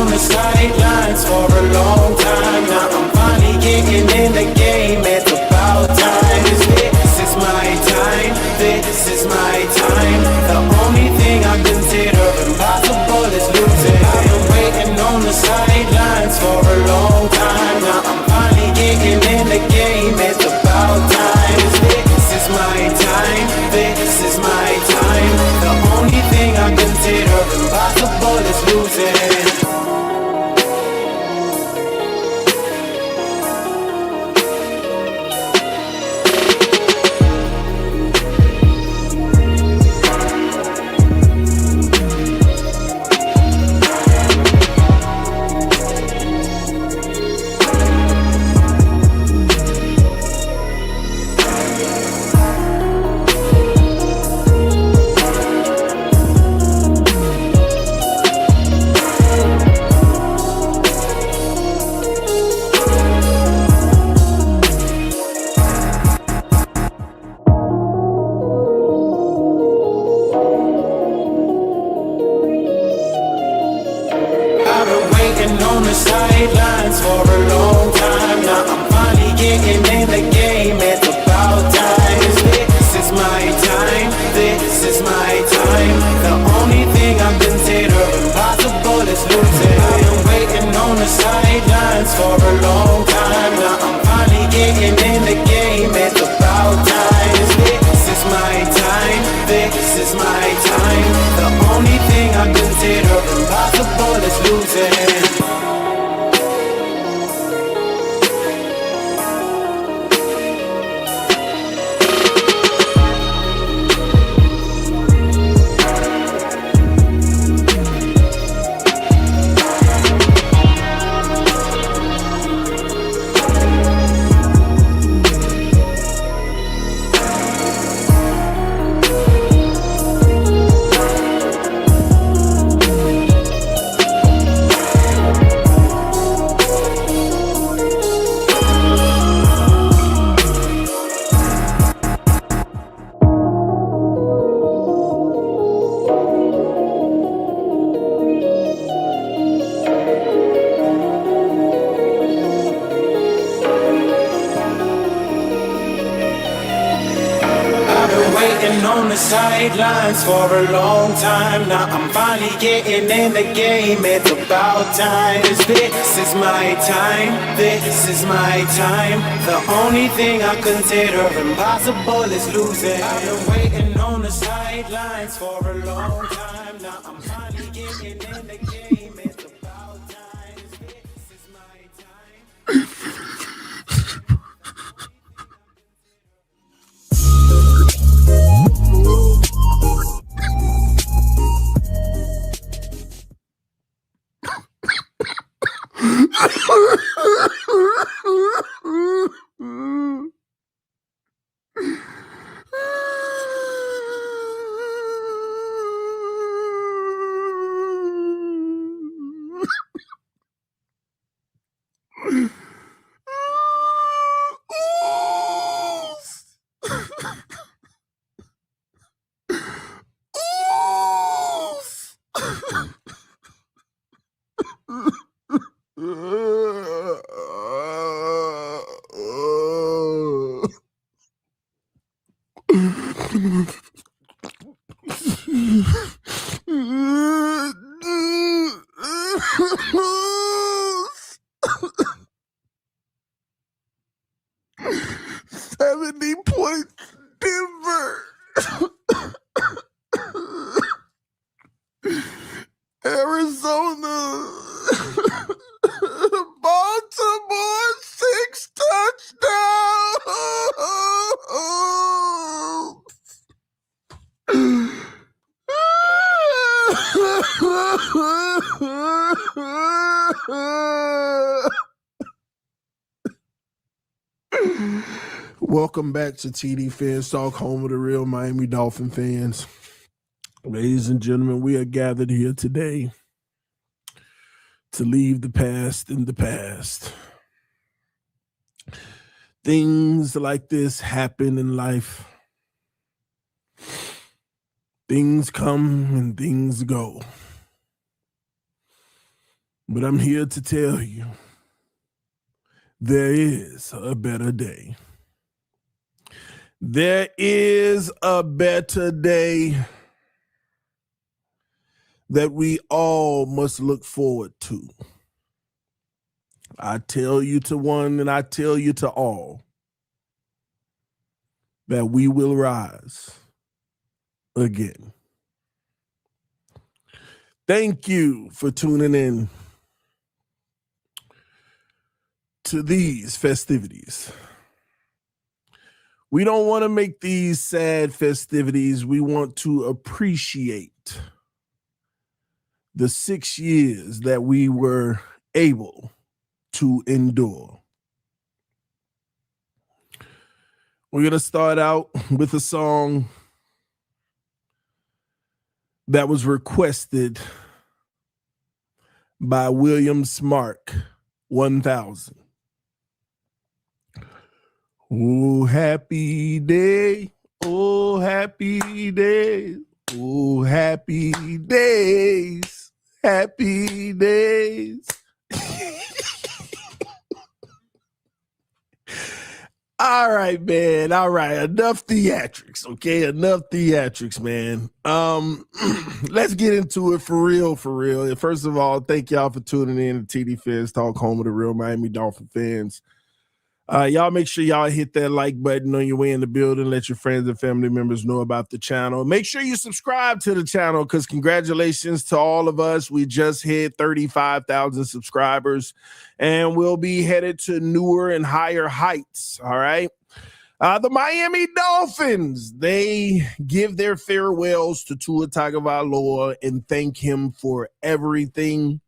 on the sidelines for a long time. Now I'm finally getting in the game. It's about time. This is my time. This is my time. The only thing I consider impossible is losing. I've been waiting on the sidelines for a long time. Now I'm finally getting in the game. It's about time. This is my time. This is my time. The only thing I consider impossible is losing. On the sidelines for a long time. Now I'm finally getting in the game. It's about time. This is my time. This is my time. The only thing I consider impossible is losing. I've been waiting on the sidelines for a long time. Now I'm finally getting in the game. It's about time. This is my time. This is my time. The only thing I consider impossible is losing. On the sidelines for a long time. Now I'm finally getting in the game. It's about time. This is my time. This is my time. The only thing I consider impossible is losing. I've been waiting on the sidelines for a long time. Now I'm finally getting in the game. It's about time. This is my time. Welcome back to TD PHINS TALK, home of the real Miami Dolphin fans. Ladies and gentlemen, we are gathered here today to leave the past in the past. Things like this happen in life. Things come and things go. But I'm here to tell you there is a better day. There is a better day that we all must look forward to. I tell you to one and I tell you to all that we will rise again. Thank you for tuning in to these festivities. We don't want to make these sad festivities. We want to appreciate the 6 years that we were able to endure. We're going to start out with a song that was requested by William Smart 1000. Oh, happy day. Oh, happy day. Oh, happy days. Happy days. All right, man. All right. Enough theatrics. Okay. Enough theatrics, man. Let's get into it for real, for real. And first of all, thank y'all for tuning in to TD PHINS Talk, home of the real Miami Dolphin fans. Y'all make sure y'all hit that like button on your way in the building. Let your friends and family members know about the channel. Make sure you subscribe to the channel because congratulations to all of us. We just hit 35,000 subscribers and we'll be headed to newer and higher heights. All right. The Miami Dolphins, they give their farewells to Tua Tagovailoa and thank him for everything.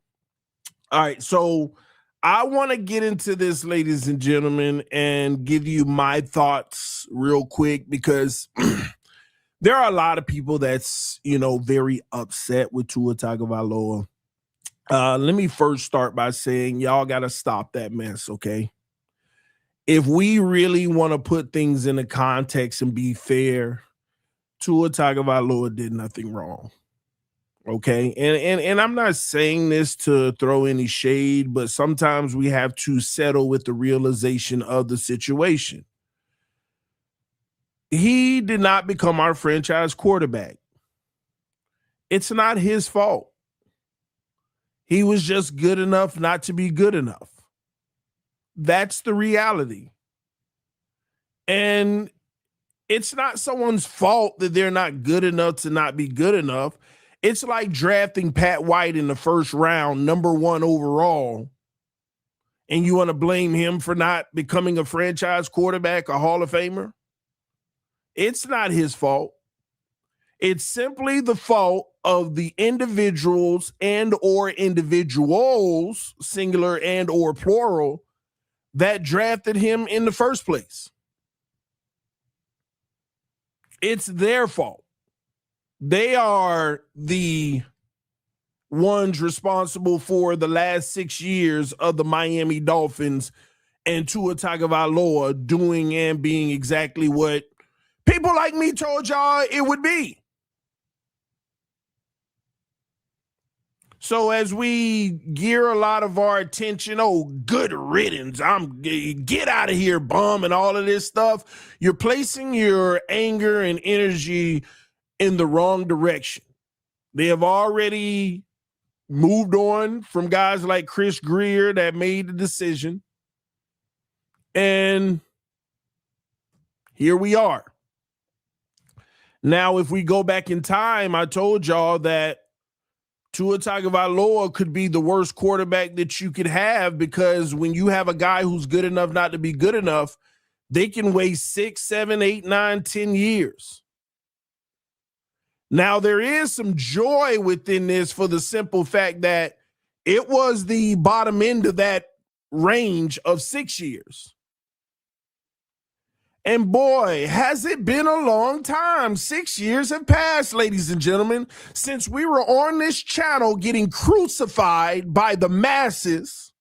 All right. So I want to get into this, ladies and gentlemen, and give you my thoughts real quick because there are a lot of people that's, very upset with Tua Tagovailoa. Let me first start by saying y'all got to stop that mess, okay? If we really want to put things into context and be fair, Tua Tagovailoa did nothing wrong. Okay. And I'm not saying this to throw any shade, but sometimes we have to settle with the realization of the situation. He did not become our franchise quarterback. It's not his fault. He was just good enough not to be good enough. That's the reality. And it's not someone's fault that they're not good enough to not be good enough. It's like drafting Pat White in the first round, number 1 overall, and you want to blame him for not becoming a franchise quarterback, a Hall of Famer? It's not his fault. It's simply the fault of the individuals and or individuals, singular and or plural, that drafted him in the first place. It's their fault. They are the ones responsible for the last 6 years of the Miami Dolphins and Tua Tagovailoa doing and being exactly what people like me told y'all it would be. So as we gear a lot of our attention, good riddance, get out of here, bum, and all of this stuff, you're placing your anger and energy in the wrong direction. They have already moved on from guys like Chris Greer that made the decision. And here we are. Now, if we go back in time, I told y'all that Tua Tagovailoa could be the worst quarterback that you could have because when you have a guy who's good enough not to be good enough, they can wait 6, 7, 8, 9, 10 years. Now, there is some joy within this for the simple fact that it was the bottom end of that range of 6 years. And boy, has it been a long time. 6 years have passed, ladies and gentlemen, since we were on this channel getting crucified by the masses,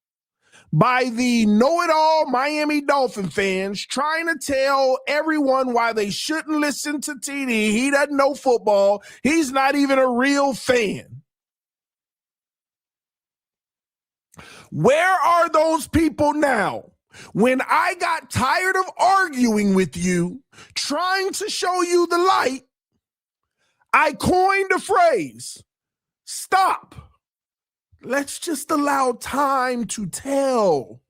by the know-it-all Miami Dolphin fans trying to tell everyone why they shouldn't listen to TD. He doesn't know football. He's not even a real fan. Where are those people now? When I got tired of arguing with you, trying to show you the light, I coined a phrase, stop. Let's just allow time to tell.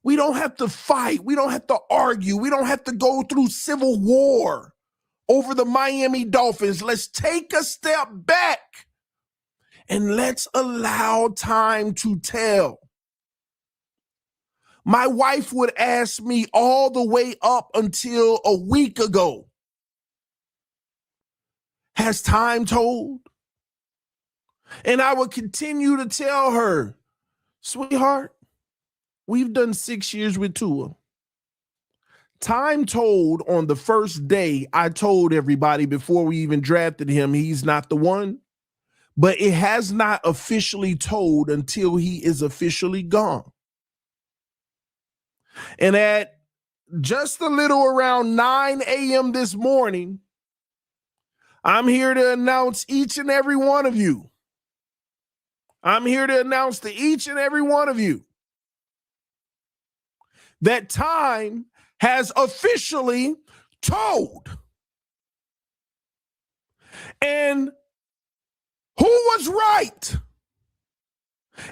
We don't have to fight. We don't have to argue. We don't have to go through civil war over the Miami Dolphins. Let's take a step back and let's allow time to tell. My wife would ask me all the way up until a week ago, has time told? And I would continue to tell her, sweetheart, we've done 6 years with Tua. Time told on the first day. I told everybody before we even drafted him, he's not the one. But it has not officially told until he is officially gone. And at just a little around 9 a.m. this morning, I'm here to announce each and every one of you. I'm here to announce to each and every one of you that time has officially told. And who was right?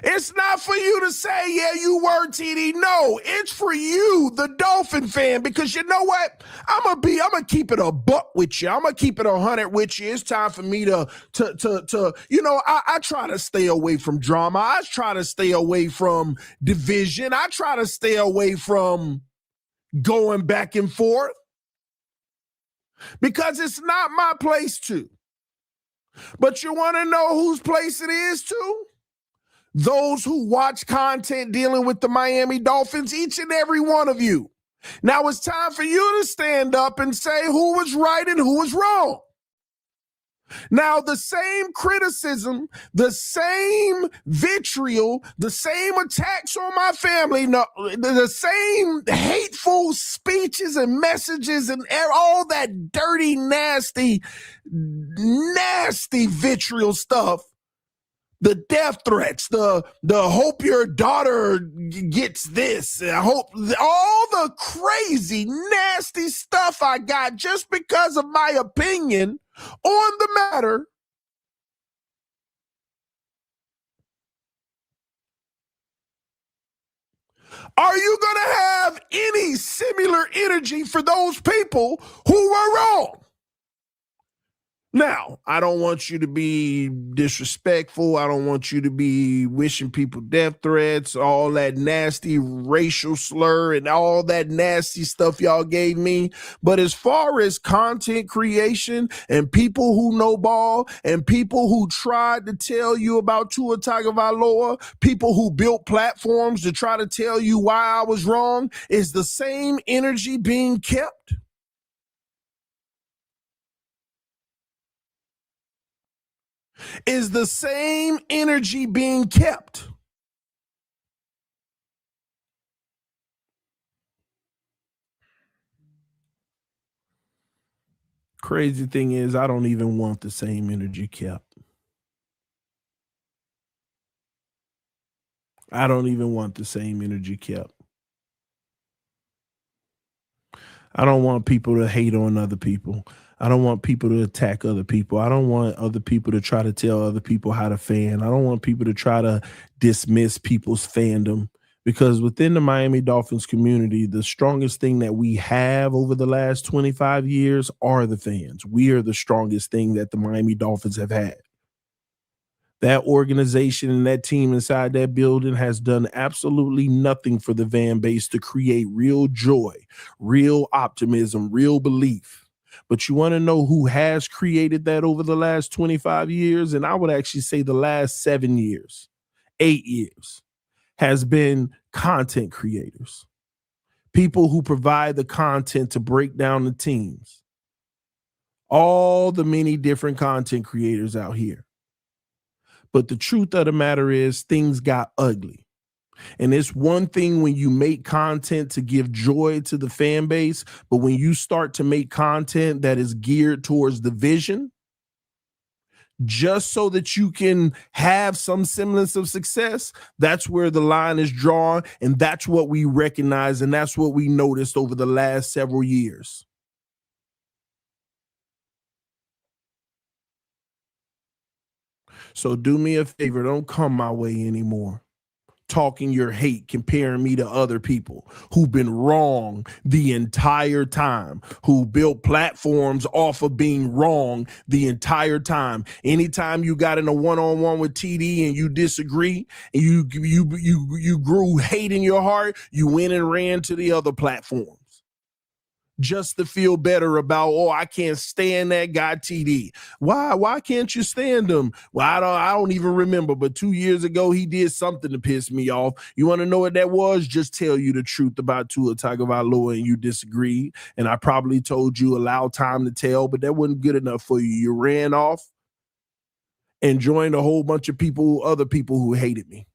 It's not for you to say, yeah, you were, TD. No, it's for you, the Dolphin fan, because you know what? I'm gonna keep it a buck with you. I'm gonna keep it 100 with you. It's time for me to I try to stay away from drama. I try to stay away from division. I try to stay away from going back and forth because it's not my place to. But you want to know whose place it is to? Those who watch content dealing with the Miami Dolphins, each and every one of you. Now it's time for you to stand up and say who was right and who was wrong. Now, the same criticism, the same vitriol, the same attacks on my family, the same hateful speeches and messages and all that dirty, nasty vitriol stuff, the death threats, the hope your daughter gets this, I hope all the crazy, nasty stuff I got just because of my opinion on the matter. Are you going to have any similar energy for those people who were wrong? Now, I don't want you to be disrespectful. I don't want you to be wishing people death threats, all that nasty racial slur and all that nasty stuff y'all gave me. But as far as content creation and people who know ball and people who tried to tell you about Tua Tagovailoa, people who built platforms to try to tell you why I was wrong, is the same energy being kept? Is the same energy being kept? Crazy thing is, I don't even want the same energy kept. I don't even want the same energy kept. I don't want people to hate on other people. I don't want people to attack other people. I don't want other people to try to tell other people how to fan. I don't want people to try to dismiss people's fandom, because within the Miami Dolphins community, the strongest thing that we have over the last 25 years are the fans. We are the strongest thing that the Miami Dolphins have had. That organization and that team inside that building has done absolutely nothing for the fan base to create real joy, real optimism, real belief. But you want to know who has created that over the last 25 years? And I would actually say the last 7 years, 8 years, has been content creators. People who provide the content to break down the teams. All the many different content creators out here. But the truth of the matter is things got ugly. And it's one thing when you make content to give joy to the fan base, but when you start to make content that is geared towards division, just so that you can have some semblance of success, that's where the line is drawn. And that's what we recognize. And that's what we noticed over the last several years. So do me a favor, don't come my way anymore, talking your hate, comparing me to other people who've been wrong the entire time, who built platforms off of being wrong the entire time. Anytime you got in a one-on-one with TD and you disagree and you grew hate in your heart, you went and ran to the other platforms just to feel better about, oh, I can't stand that guy TD. Why can't you stand him? Well, I don't even remember, but 2 years ago he did something to piss me off. You want to know what that was? Just tell you the truth about Tua Tagovailoa and you disagreed. And I probably told you allow time to tell, but that wasn't good enough for you. You ran off and joined a whole bunch of people, other people who hated me.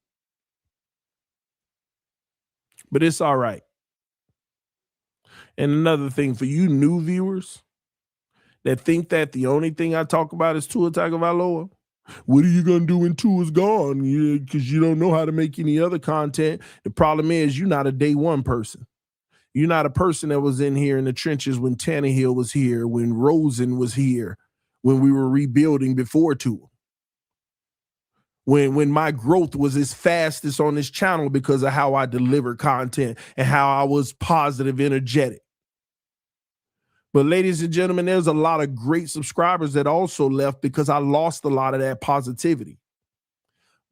But it's all right. And another thing for you new viewers that think that the only thing I talk about is Tua Tagovailoa, what are you going to do when Tua's gone? Because you don't know how to make any other content. The problem is you're not a day one person. You're not a person that was in here in the trenches when Tannehill was here, when Rosen was here, when we were rebuilding before Tua. When my growth was as fastest on this channel because of how I delivered content and how I was positive, energetic. But ladies and gentlemen, there's a lot of great subscribers that also left because I lost a lot of that positivity.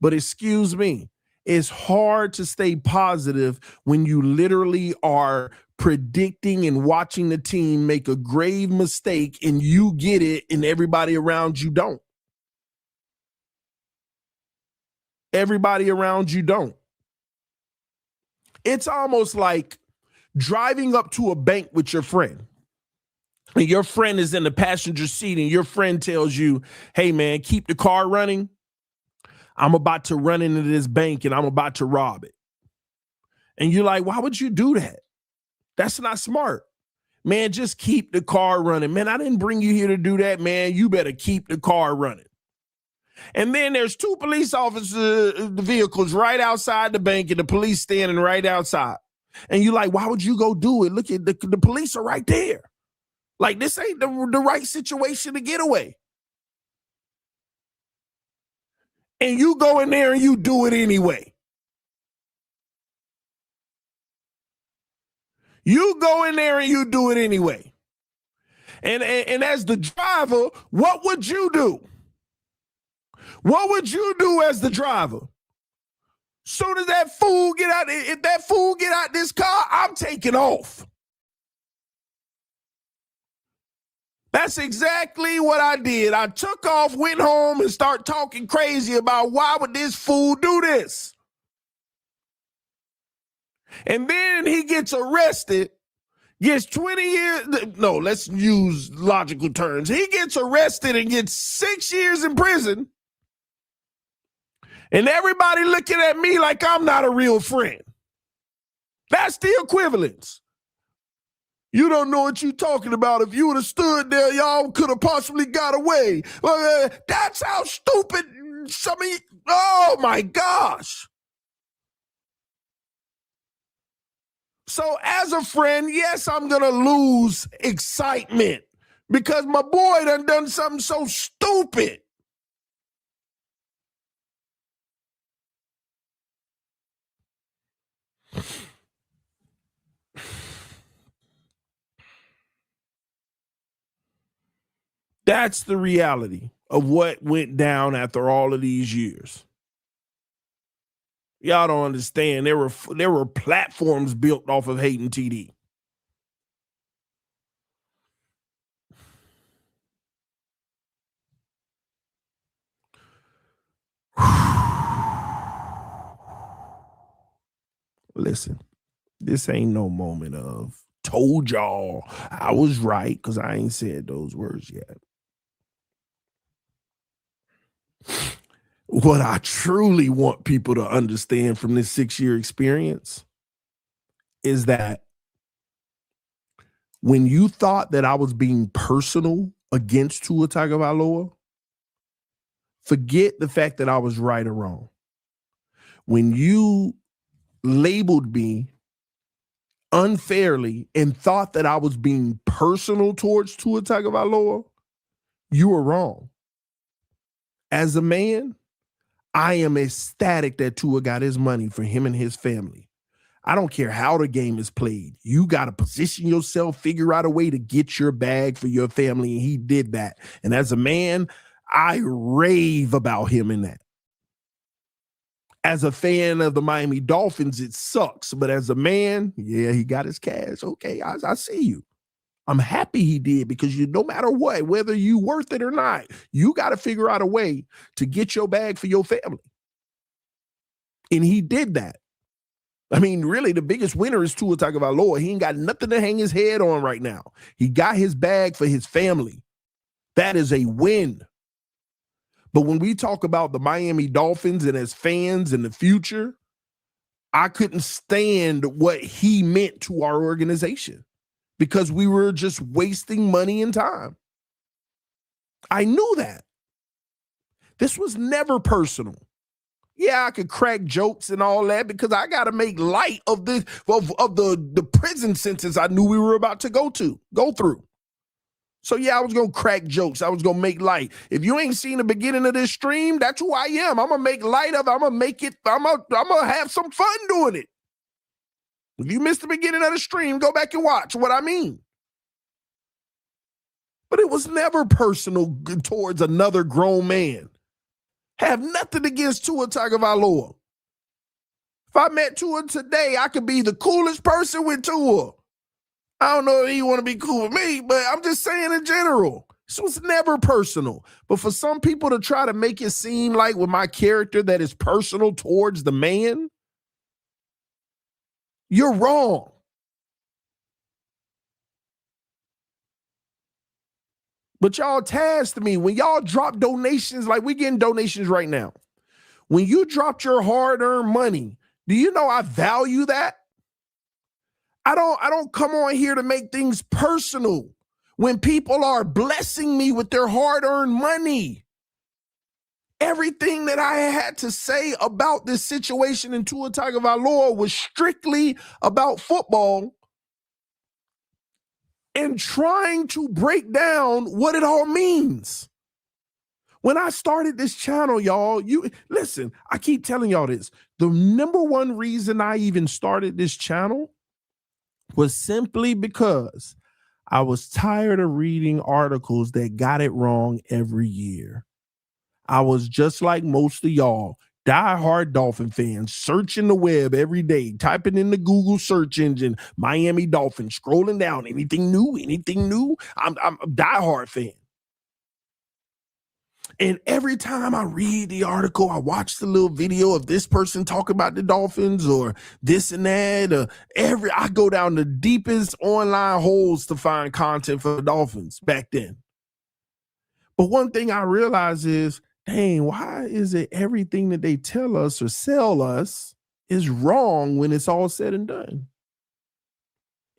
But excuse me, it's hard to stay positive when you literally are predicting and watching the team make a grave mistake and you get it and everybody around you don't. Everybody around you don't. It's almost like driving up to a bank with your friend. And your friend is in the passenger seat and your friend tells you, hey, man, keep the car running. I'm about to run into this bank and I'm about to rob it. And you're like, why would you do that? That's not smart. Man, just keep the car running. Man, I didn't bring you here to do that, man. You better keep the car running. And then there's two police officers, vehicles right outside the bank and the police standing right outside. And you're like, why would you go do it? Look at the police are right there. Like, this ain't the right situation to get away. And you go in there and you do it anyway. You go in there and you do it anyway. And as the driver, what would you do? What would you do as the driver? Soon as that fool get out, if that fool get out this car, I'm taking off. That's exactly what I did. I took off, went home, and started talking crazy about why would this fool do this? And then he gets arrested, gets 20 years. No, let's use logical terms. He gets arrested and gets 6 years in prison. And everybody looking at me like I'm not a real friend. That's the equivalence. You don't know what you're talking about. If you would have stood there, y'all could have possibly got away. That's how stupid some of you, oh my gosh. So as a friend, yes, I'm going to lose excitement because my boy done something so stupid. That's the reality of what went down after all of these years. Y'all don't understand. There were platforms built off of hating TD. Listen, this ain't no moment of told y'all I was right because I ain't said those words yet. What I truly want people to understand from this 6-year experience is that when you thought that I was being personal against Tua Tagovailoa, Forget the fact that I was right or wrong. When you labeled me unfairly and thought that I was being personal towards Tua Tagovailoa, you were wrong. As a man, I am ecstatic that Tua got his money for him and his family. I don't care how the game is played. You got to position yourself, figure out a way to get your bag for your family, and he did that. And as a man, I rave about him in that. As a fan of the Miami Dolphins, it sucks. But as a man, yeah, he got his cash. Okay, I see you. I'm happy he did, because no matter what, whether you worth it or not, you got to figure out a way to get your bag for your family. And he did that. I mean, really, the biggest winner is Tua Tagovailoa. He ain't got nothing to hang his head on right now. He got his bag for his family. That is a win. But when we talk about the Miami Dolphins and as fans in the future, I couldn't stand what he meant to our organization, because we were just wasting money and time. I knew that. This was never personal. Yeah, I could crack jokes and all that because I got to make light of this of the prison sentence I knew we were about to go through. So yeah, I was going to crack jokes. I was going to make light. If you ain't seen the beginning of this stream, that's who I am. I'm going to make light of it. I'm going to make it. I'm going to have some fun doing it. If you missed the beginning of the stream, go back and watch what I mean. But it was never personal towards another grown man. Have nothing against Tua Tagovailoa. If I met Tua today, I could be the coolest person with Tua. I don't know if he want to be cool with me, but I'm just saying in general. This was never personal. But for some people to try to make it seem like with my character that is personal towards the man, you're wrong. But y'all tasked me. When y'all drop donations, like we getting donations right now. When you dropped your hard-earned money, do you know I value that? I don't come on here to make things personal when people are blessing me with their hard-earned money. Everything that I had to say about this situation in Tua Tagovailoa was strictly about football and trying to break down what it all means. When I started this channel, y'all, listen, I keep telling y'all this. The number one reason I even started this channel was simply because I was tired of reading articles that got it wrong every year. I was just like most of y'all, diehard Dolphin fans, searching the web every day, typing in the Google search engine, Miami Dolphins, scrolling down, anything new. I'm a diehard fan. And every time I read the article, I watch the little video of this person talking about the Dolphins or this and that. I go down the deepest online holes to find content for the Dolphins back then. But one thing I realize is, dang, why is it everything that they tell us or sell us is wrong when it's all said and done?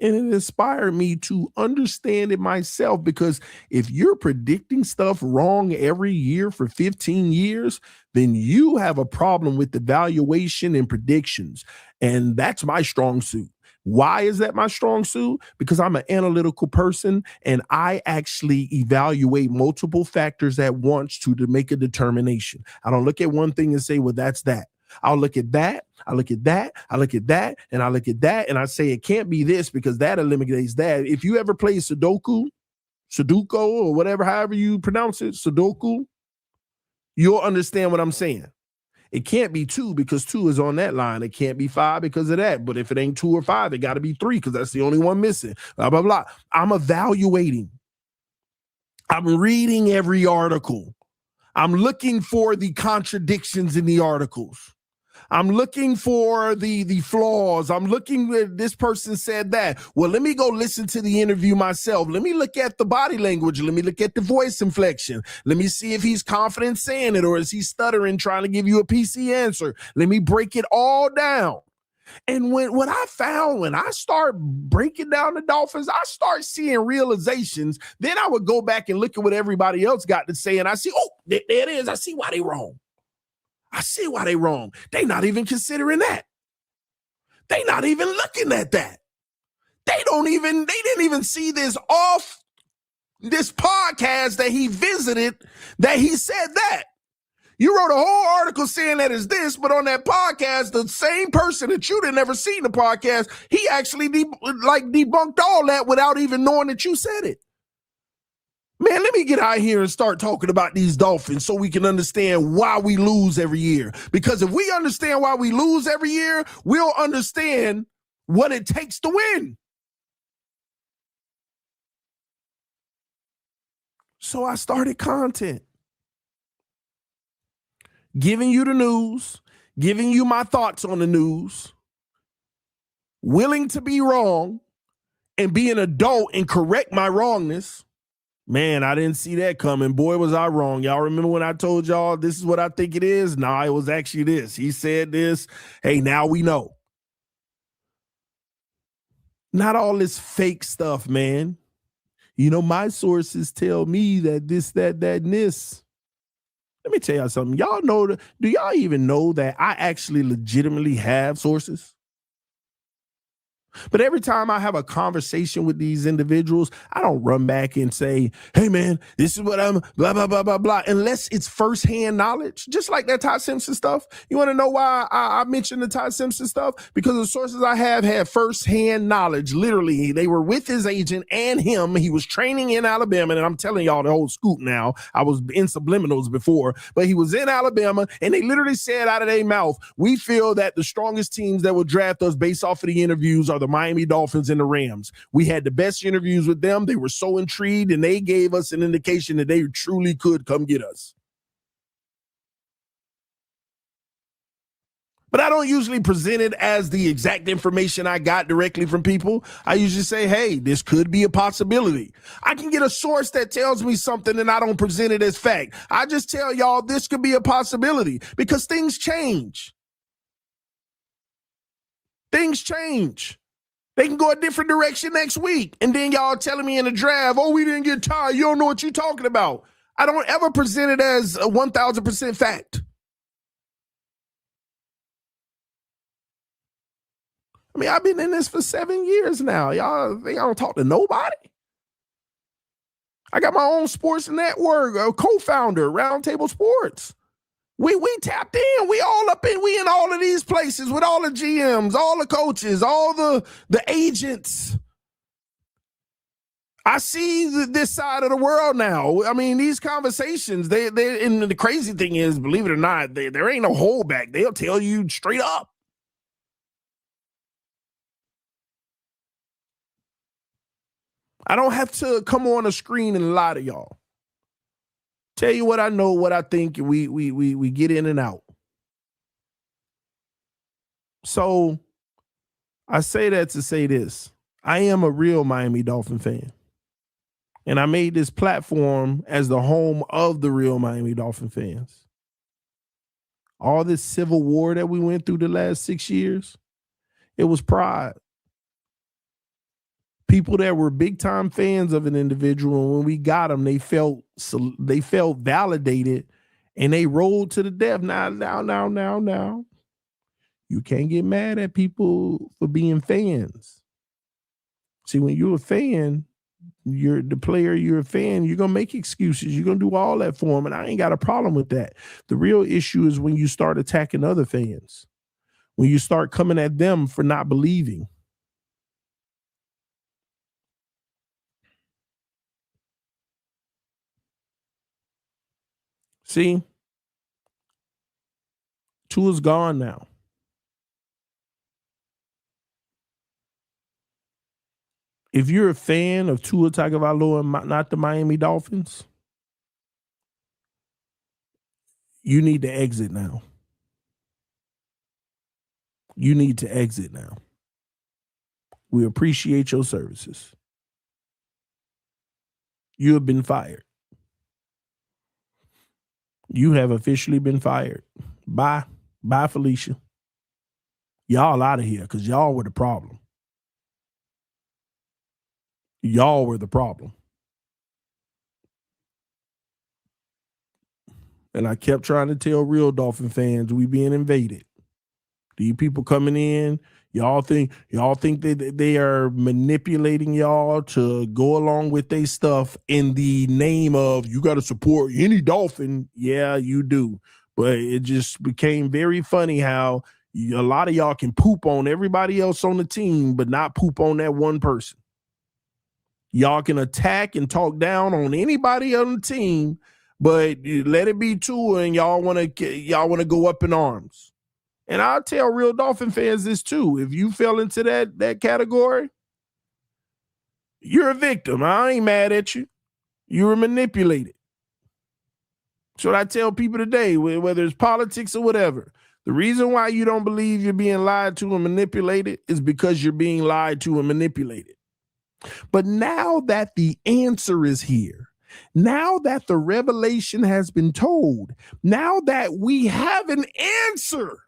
And it inspired me to understand it myself, because if you're predicting stuff wrong every year for 15 years, then you have a problem with evaluation and predictions. And that's my strong suit. Why is that my strong suit? Because I'm an analytical person and I actually evaluate multiple factors at once to make a determination. I don't look at one thing and say, well, that's that. I'll look at that. I look at that. I look at that. And I look at that. And I say it can't be this because that eliminates that. If you ever play Sudoku or whatever, however you pronounce it, Sudoku, you'll understand what I'm saying. It can't be 2 because 2 is on that line. It can't be 5 because of that. But if it ain't 2 or 5, it got to be 3 because that's the only one missing. Blah, blah, blah. I'm evaluating. I'm reading every article. I'm looking for the contradictions in the articles. I'm looking for the flaws. I'm looking at this person said that. Well, let me go listen to the interview myself. Let me look at the body language. Let me look at the voice inflection. Let me see if he's confident saying it or is he stuttering trying to give you a PC answer. Let me break it all down. And what I found when I start breaking down the Dolphins, I start seeing realizations. Then I would go back and look at what everybody else got to say, and I see, oh, there it is. I see why they wrong. I see why they wrong. They not even considering that. They not even looking at that. They didn't even see this off this podcast that he visited that he said that. You wrote a whole article saying that is this, but on that podcast, the same person that you'd have never seen the podcast, he actually debunked all that without even knowing that you said it. Man, let me get out here and start talking about these Dolphins so we can understand why we lose every year. Because if we understand why we lose every year, we'll understand what it takes to win. So I started content. Giving you the news, giving you my thoughts on the news, willing to be wrong and be an adult and correct my wrongness. Man, I didn't see that coming. Boy, was I wrong. Y'all remember when I told y'all this is what I think it is? Nah, it was actually this. He said this. Hey, now we know. Not all this fake stuff, man. You know, my sources tell me that this, that, and this. Let me tell y'all something. Y'all know, do y'all even know that I actually legitimately have sources? But every time I have a conversation with these individuals, I don't run back and say, hey, man, this is what I'm blah, blah, blah, blah, blah, unless it's firsthand knowledge, just like that Todd Simpson stuff. You want to know why I mentioned the Todd Simpson stuff? Because the sources I have had firsthand knowledge. Literally, they were with his agent and him. He was training in Alabama, and I'm telling y'all the whole scoop now. I was in subliminals before, but he was in Alabama, and they literally said out of their mouth, we feel that the strongest teams that will draft us based off of the interviews are the Miami Dolphins and the Rams. We had the best interviews with them. They were so intrigued, and they gave us an indication that they truly could come get us. But I don't usually present it as the exact information I got directly from people. I usually say, hey, this could be a possibility. I can get a source that tells me something and I don't present it as fact. I just tell y'all this could be a possibility because things change. Things change. They can go a different direction next week. And then y'all telling me in the draft, oh, we didn't get tired. You don't know what you're talking about. I don't ever present it as a 1,000% fact. I mean, I've been in this for 7 years now. Y'all don't talk to nobody. I got my own sports network, a co-founder, Roundtable Sports. We tapped in. We in all of these places with all the GMs, all the coaches, all the agents. I see this side of the world now. I mean, these conversations, and the crazy thing is, believe it or not, there ain't no holdback. They'll tell you straight up. I don't have to come on a screen and lie to y'all. Tell you what I know, what I think, we get in and out. So I say that to say this. I am a real Miami Dolphin fan. And I made this platform as the home of the real Miami Dolphin fans. All this civil war that we went through the last 6 years, it was pride. People that were big time fans of an individual, and when we got them, they felt validated, and they rolled to the death. Now. You can't get mad at people for being fans. See, when you're a fan, you're the player, you're a fan, you're gonna make excuses, you're gonna do all that for them, and I ain't got a problem with that. The real issue is when you start attacking other fans, when you start coming at them for not believing. See, Tua's gone now. If you're a fan of Tua Tagovailoa and not the Miami Dolphins, you need to exit now. You need to exit now. We appreciate your services. You have been fired. You have officially been fired. Bye, Felicia. Y'all out of here because y'all were the problem. Y'all were the problem. And I kept trying to tell real Dolphin fans we being invaded. These people coming in, y'all think that they are manipulating y'all to go along with their stuff in the name of you got to support any Dolphin. Yeah, you do. But it just became very funny how a lot of y'all can poop on everybody else on the team, but not poop on that one person. Y'all can attack and talk down on anybody on the team, but let it be Tua, and y'all want to go up in arms. And I'll tell real Dolphin fans this too: if you fell into that category, you're a victim. I ain't mad at you. You were manipulated. So what I tell people today, whether it's politics or whatever, the reason why you don't believe you're being lied to and manipulated is because you're being lied to and manipulated. But now that the answer is here, now that the revelation has been told, now that we have an answer,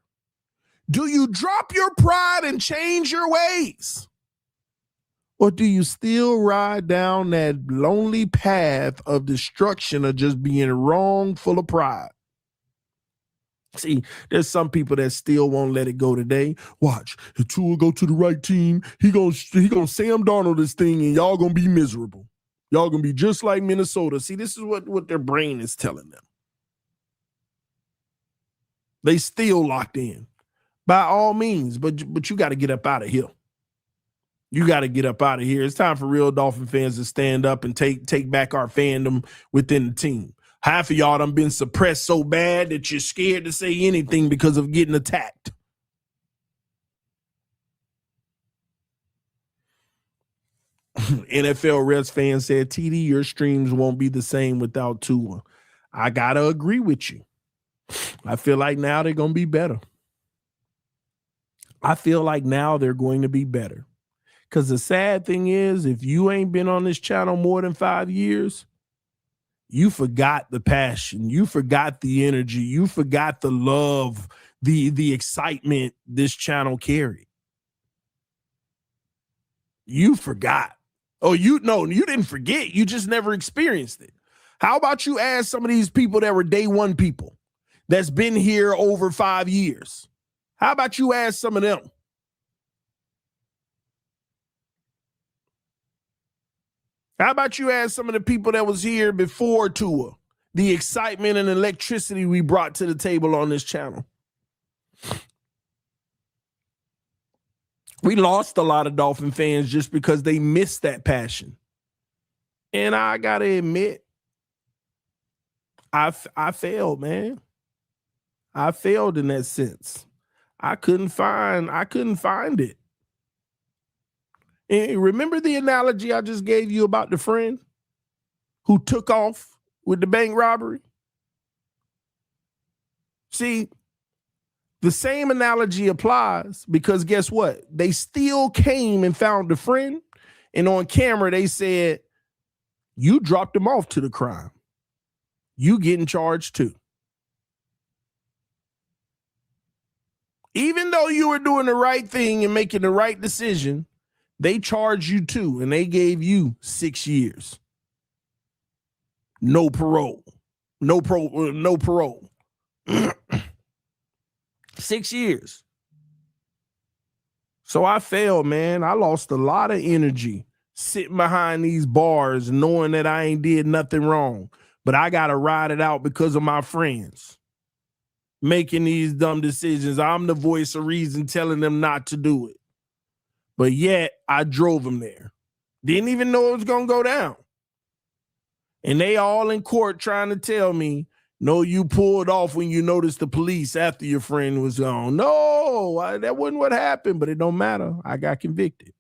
do you drop your pride and change your ways? Or do you still ride down that lonely path of destruction of just being wrong, full of pride? See, there's some people that still won't let it go today. Watch, if Tua go to the right team, he gonna Sam Darnold this thing, and y'all gonna be miserable. Y'all gonna be just like Minnesota. See, this is what their brain is telling them. They still locked in. By all means, but you got to get up out of here. You got to get up out of here. It's time for real Dolphin fans to stand up and take back our fandom within the team. Half of y'all done been suppressed so bad that you're scared to say anything because of getting attacked. NFL Reds fan said, TD, your streams won't be the same without Tua. I got to agree with you. I feel like now they're going to be better. I feel like now they're going to be better. Because the sad thing is, if you ain't been on this channel more than 5 years, you forgot the passion. You forgot the energy. You forgot the love, the excitement this channel carried. You forgot. Oh, you didn't forget. You just never experienced it. How about you ask some of these people that were day one people that's been here over 5 years? How about you ask some of them? How about you ask some of the people that was here before Tua, the excitement and electricity we brought to the table on this channel? We lost a lot of Dolphin fans just because they missed that passion. And I got to admit, I failed, man. I failed in that sense. I couldn't find it. And remember the analogy I just gave you about the friend who took off with the bank robbery? See, the same analogy applies because guess what? They still came and found the friend, and on camera they said, you dropped him off to the crime. You getting charged too. Even though you were doing the right thing and making the right decision, they charged you too, and they gave you 6 years. No parole. No parole. 6 years. So I failed, man. I lost a lot of energy sitting behind these bars knowing that I ain't did nothing wrong. But I got to ride it out because of my friends making these dumb decisions. I'm the voice of reason telling them not to do it. But yet I drove them there. Didn't even know it was going to go down. And they all in court trying to tell me, no, you pulled off when you noticed the police after your friend was gone. No, that wasn't what happened, but it don't matter. I got convicted.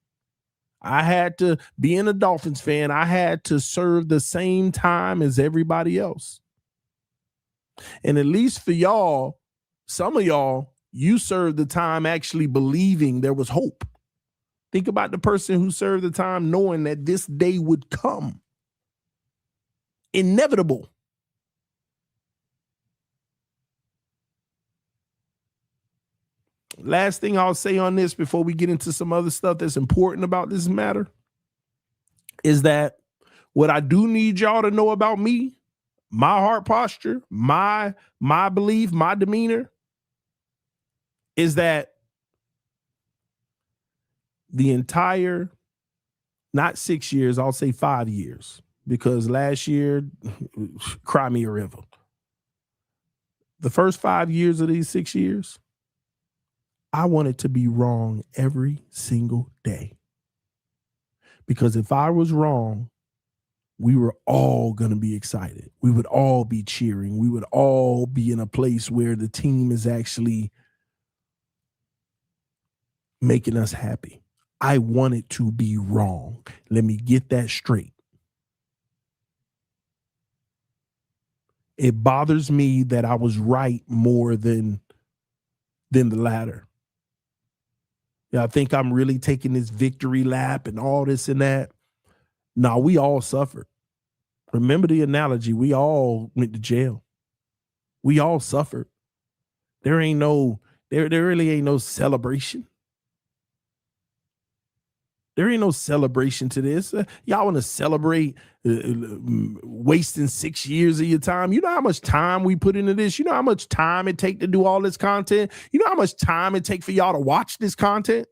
I had to, being a Dolphins fan, I had to serve the same time as everybody else. And at least for y'all, some of y'all, you served the time actually believing there was hope. Think about the person who served the time knowing that this day would come. Inevitable. last thing I'll say on this before we get into some other stuff that's important about this matter is that what I do need y'all to know about me, my heart posture, my belief, my demeanor, is that the entire, not 6 years, I'll say 5 years, because last year, cry me a river. The first 5 years of these 6 years, I wanted to be wrong every single day. Because if I was wrong, we were all going to be excited. We would all be cheering. We would all be in a place where the team is actually making us happy. I wanted to be wrong. Let me get that straight. It bothers me that I was right more than the latter. Yeah, I think I'm really taking this victory lap and all this and that. No, we all suffered. Remember the analogy. We all went to jail. We all suffered. There really ain't no celebration. There ain't no celebration to this. Y'all want to celebrate wasting 6 years of your time? You know how much time we put into this? You know how much time it take to do all this content? You know how much time it take for y'all to watch this content?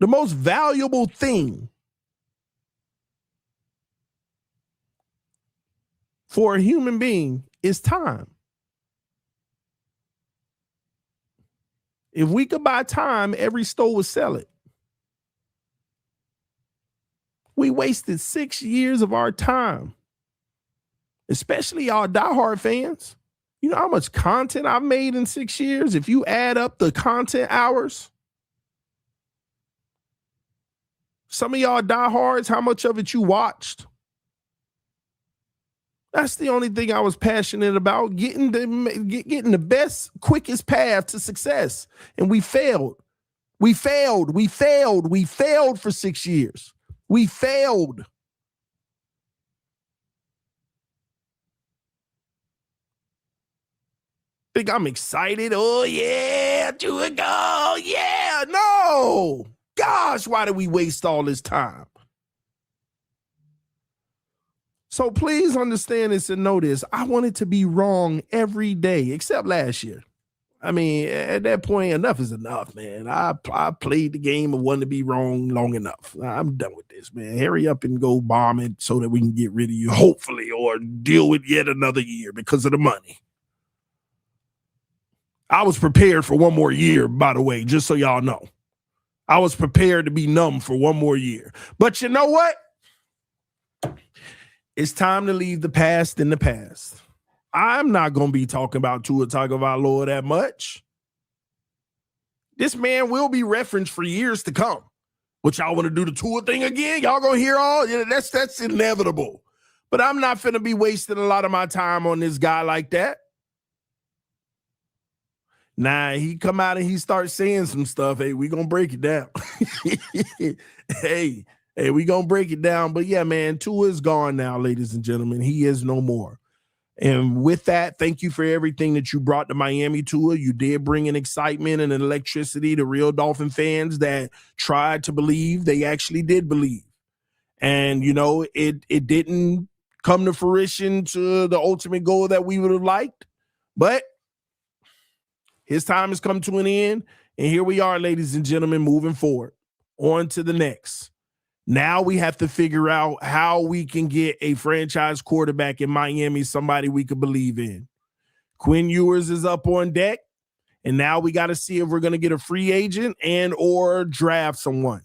The most valuable thing for a human being is time. If we could buy time, every store would sell it. We wasted 6 years of our time, especially y'all diehard fans. You know how much content I've made in 6 years? If you add up the content hours, some of y'all diehards, how much of it you watched? That's the only thing I was passionate about, getting the best, quickest path to success. And we failed. We failed for 6 years. We failed. Think I'm excited? Oh, yeah, do it, go. Yeah, no. Gosh, why did we waste all this time? So please understand this and know this. I wanted to be wrong every day, except last year. I mean, at that point, enough is enough, man. I played the game of wanting to be wrong long enough. I'm done with this, man. Hurry up and go bomb it so that we can get rid of you, hopefully, or deal with yet another year because of the money. I was prepared for one more year, by the way, just so y'all know. I was prepared to be numb for one more year. But you know what? It's time to leave the past in the past. I'm not going to be talking about Tua Tagovailoa that much. This man will be referenced for years to come. What, y'all want to do the Tua thing again? Y'all going to hear all? Yeah, that's inevitable. But I'm not finna be wasting a lot of my time on this guy like that. Nah, he come out and he starts saying some stuff. Hey, we going to break it down. Hey, we going to break it down. But yeah, man, Tua is gone now, ladies and gentlemen. He is no more. And with that, thank you for everything that you brought to Miami, Tua. You did bring an excitement and an electricity to real Dolphin fans that tried to believe. They actually did believe. And, you know, it didn't come to fruition to the ultimate goal that we would have liked. But his time has come to an end. And here we are, ladies and gentlemen, moving forward. On to the next. Now we have to figure out how we can get a franchise quarterback in Miami, somebody we could believe in. Quinn Ewers is up on deck, and now we got to see if we're going to get a free agent and or draft someone.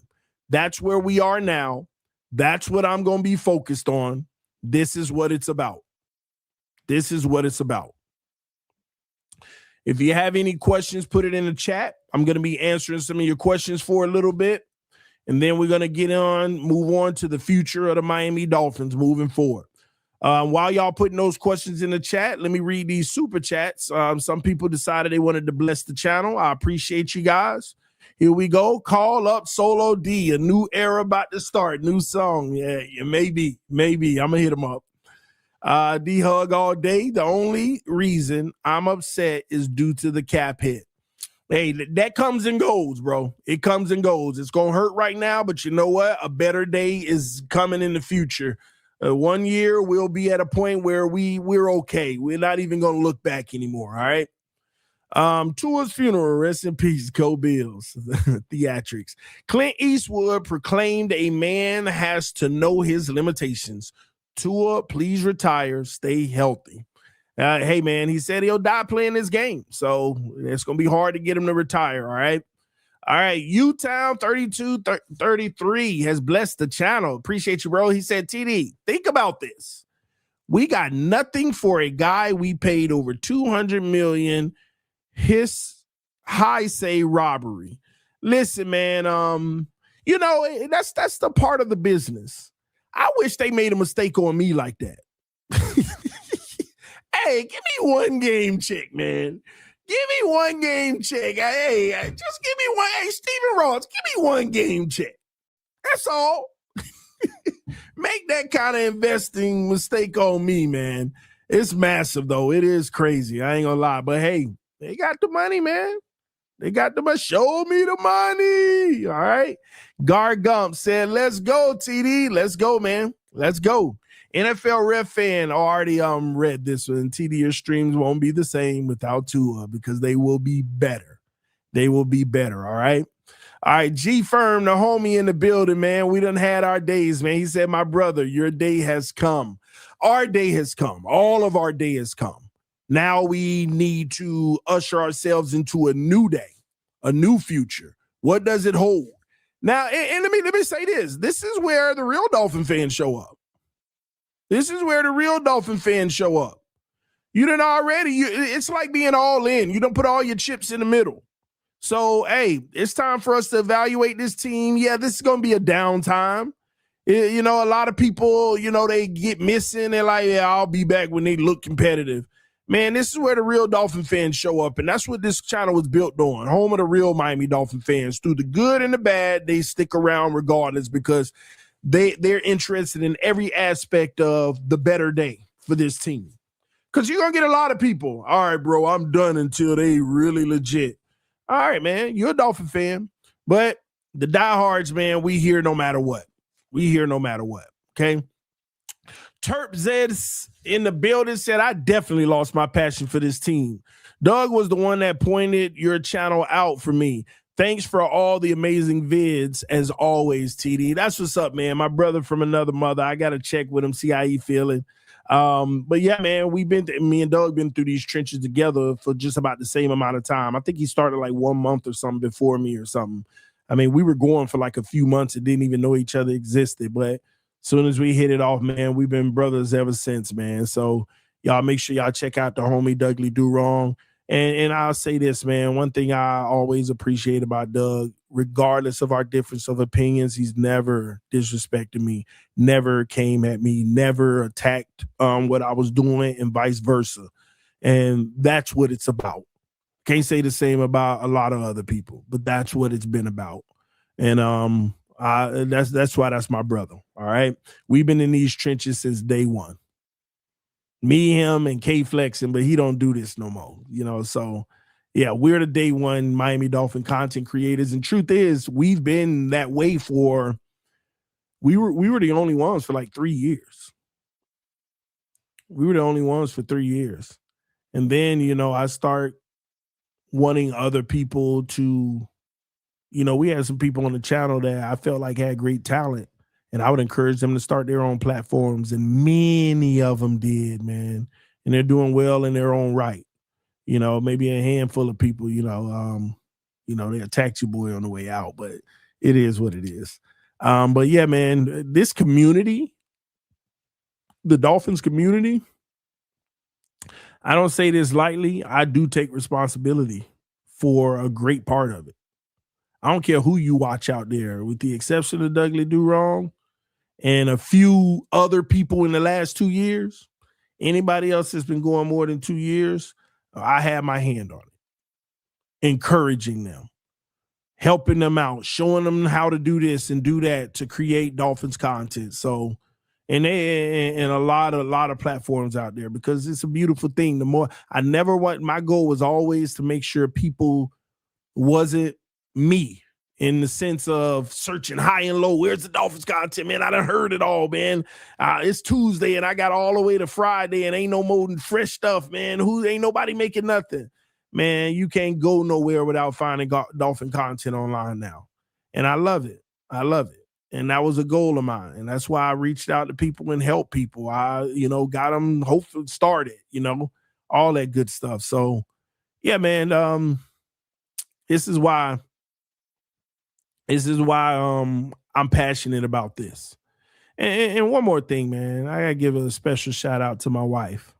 That's where we are now. That's what I'm going to be focused on. This is what it's about. This is what it's about. If you have any questions, put it in the chat. I'm going to be answering some of your questions for a little bit. And then we're going to move on to the future of the Miami Dolphins moving forward. While y'all putting those questions in the chat, let me read these super chats. Some people decided they wanted to bless the channel. I appreciate you guys. Here we go. Call up Solo D. A new era about to start. New song. Yeah, maybe. I'm going to hit them up. D-Hug all day. The only reason I'm upset is due to the cap hit. Hey, that comes and goes, bro. It comes and goes. It's going to hurt right now, but you know what? A better day is coming in the future. 1 year, we'll be at a point where we're okay. We're not even going to look back anymore, all right? Tua's funeral, rest in peace, Go Bills. Theatrics. Clint Eastwood proclaimed a man has to know his limitations. Tua, please retire. Stay healthy. Hey, man, he said he'll die playing this game. So it's going to be hard to get him to retire, all right? All right, U-Town 3233 has blessed the channel. Appreciate you, bro. He said, TD, think about this. We got nothing for a guy we paid over $200 million. His high say robbery. Listen, man, that's the part of the business. I wish they made a mistake on me like that. Hey, give me one game check, man. Give me one game check. Hey, just give me one. Hey, Steven Ross, give me one game check. That's all. Make that kind of investing mistake on me, man. It's massive, though. It is crazy. I ain't gonna lie. But hey, they got the money, man. They got the money. Show me the money. All right. Gar Gump said, let's go, TD. Let's go, man. Let's go. NFL Ref fan already read this one. TD, your streams won't be the same without Tua because they will be better. They will be better, all right? All right, G Firm, the homie in the building, man. We done had our days, man. He said, my brother, your day has come. Our day has come. All of our day has come. Now we need to usher ourselves into a new day, a new future. What does it hold? Now, and let me say this. This is where the real Dolphin fans show up. This is where the real Dolphin fans show up. You done already. It's like being all in. You don't put all your chips in the middle. So, hey, it's time for us to evaluate this team. Yeah, this is going to be a downtime. A lot of people, they get missing. They're like, yeah, I'll be back when they look competitive. Man, this is where the real Dolphin fans show up, and that's what this channel was built on. Home of the real Miami Dolphin fans. Through the good and the bad, they stick around regardless because they're interested in every aspect of the better day for this team. Because you're going to get a lot of people. All right, bro, I'm done until they really legit. All right, man, you're a Dolphin fan. But the diehards, man, we here no matter what. We here no matter what, okay? Terp Zeds in the building said, I definitely lost my passion for this team. Doug was the one that pointed your channel out for me. Thanks for all the amazing vids, as always, TD. That's what's up, man. My brother from another mother. I got to check with him, see how he feeling. But yeah, man, me and Doug been through these trenches together for just about the same amount of time. I think he started like 1 month or something before me or something. I mean, we were going for like a few months and didn't even know each other existed. But as soon as we hit it off, man, we've been brothers ever since, man. So y'all make sure y'all check out the homie Dougley Do Wrong. And I'll say this, man, one thing I always appreciate about Doug, regardless of our difference of opinions, he's never disrespected me, never came at me, never attacked what I was doing and vice versa. And that's what it's about. Can't say the same about a lot of other people, but that's what it's been about. And that's why that's my brother, all right? We've been in these trenches since day one. Me, him, and K flexing, but he don't do this no more, So, yeah, we're the day one Miami Dolphin content creators, and truth is, we've been that way for. We were the only ones for like 3 years. We were the only ones for 3 years, and then I start wanting other people to, we had some people on the channel that I felt like had great talent. And I would encourage them to start their own platforms. And many of them did, man. And they're doing well in their own right. Maybe a handful of people, they attacked your boy on the way out. But it is what it is. But, yeah, man, this community, the Dolphins community, I don't say this lightly. I do take responsibility for a great part of it. I don't care who you watch out there, with the exception of Dougley Do Wrong and a few other people in the last 2 years. Anybody else that's been going more than 2 years, I have my hand on it. Encouraging them, helping them out, showing them how to do this and do that to create Dolphins content. So, and a lot of platforms out there, because it's a beautiful thing. My goal was always to make sure people wasn't me, in the sense of searching high and low. Where's the Dolphins content, man? I done heard it all, man. It's Tuesday and I got all the way to Friday and ain't no more than fresh stuff, man. Ain't nobody making nothing. Man, you can't go nowhere without finding Dolphin content online now. And I love it. I love it. And that was a goal of mine. And that's why I reached out to people and helped people. I, got them hopefully started, all that good stuff. So yeah, man, this is why I'm passionate about this. And one more thing, man, I gotta give a special shout out to my wife.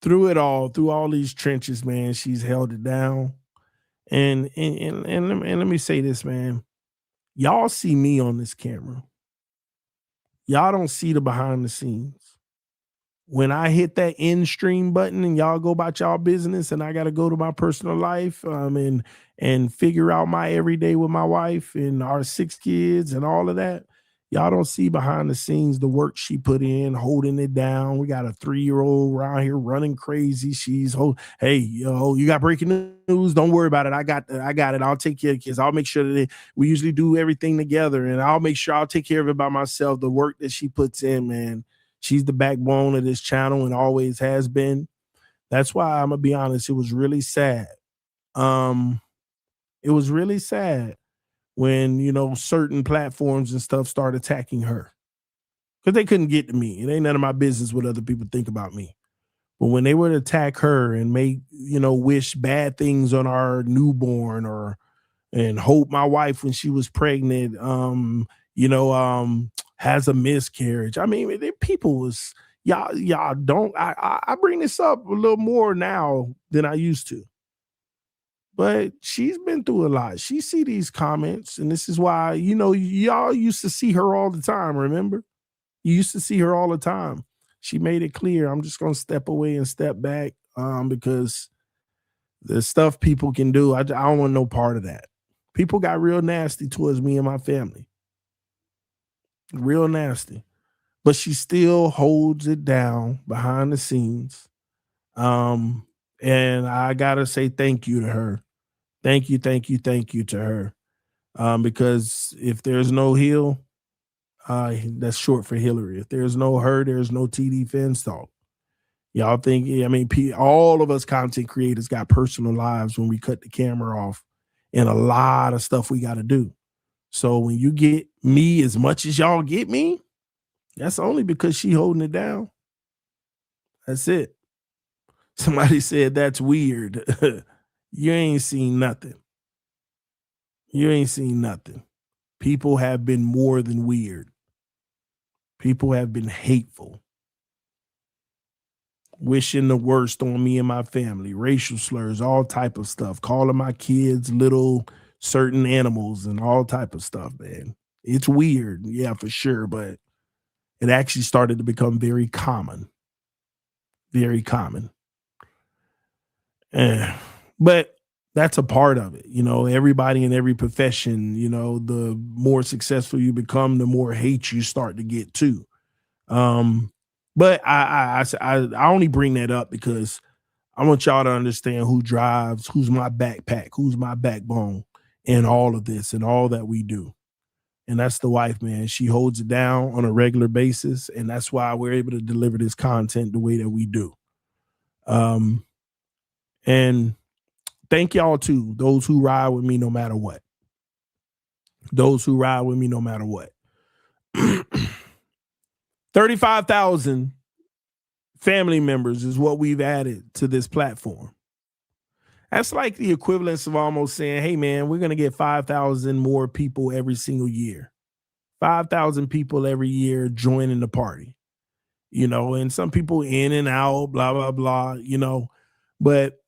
Through all these trenches, man, she's held it down. And let me say this, man. Y'all see me on this camera. Y'all don't see the behind the scenes. When I hit that end stream button and y'all go about y'all business and I got to go to my personal life and figure out my everyday with my wife and our 6 kids and all of that, y'all don't see behind the scenes the work she put in, holding it down. We got a 3-year-old around here running crazy. Hey, you got breaking news? Don't worry about it. I got it. I'll take care of kids. I'll make sure that we usually do everything together, and I'll make sure I'll take care of it by myself. The work that she puts in, man. She's the backbone of this channel and always has been. That's why I'm gonna be honest. It was really sad. It was really sad when, certain platforms and stuff start attacking her, because they couldn't get to me. It ain't none of my business what other people think about me. But when they would attack her and make, wish bad things on our newborn and hope my wife when she was pregnant, has a miscarriage. I mean, people was, y'all don't, I bring this up a little more now than I used to. But she's been through a lot. She see these comments, and this is why, y'all used to see her all the time, remember? You used to see her all the time. She made it clear, I'm just going to step away and step back because the stuff people can do, I don't want no part of that. People got real nasty towards me and my family. Real nasty. But she still holds it down behind the scenes. And I got to say thank you to her. Thank you to her. Because if there's no Hill, that's short for Hillary. If there's no her, there's no TD PHINS TALK. Y'all think, all of us content creators got personal lives when we cut the camera off, and a lot of stuff we got to do. So when you get me as much as y'all get me, that's only because she holding it down. That's it. Somebody said that's weird. You ain't seen nothing. You ain't seen nothing. People have been more than weird. People have been hateful. Wishing the worst on me and my family. Racial slurs, all type of stuff. Calling my kids little certain animals and all type of stuff, man. It's weird, yeah, for sure, but it actually started to become very common. Very common. But that's a part of it. Everybody in every profession, the more successful you become, the more hate you start to get too. But I only bring that up because I want y'all to understand who's my backpack, who's my backbone in all of this and all that we do. And that's the wife, man. She holds it down on a regular basis, and that's why we're able to deliver this content the way that we do. And thank y'all too, those who ride with me no matter what. Those who ride with me no matter what. 35,000 family members is what we've added to this platform. That's like the equivalence of almost saying, hey, man, we're going to get 5,000 more people every single year. 5,000 people every year joining the party. And some people in and out, blah, blah, blah, But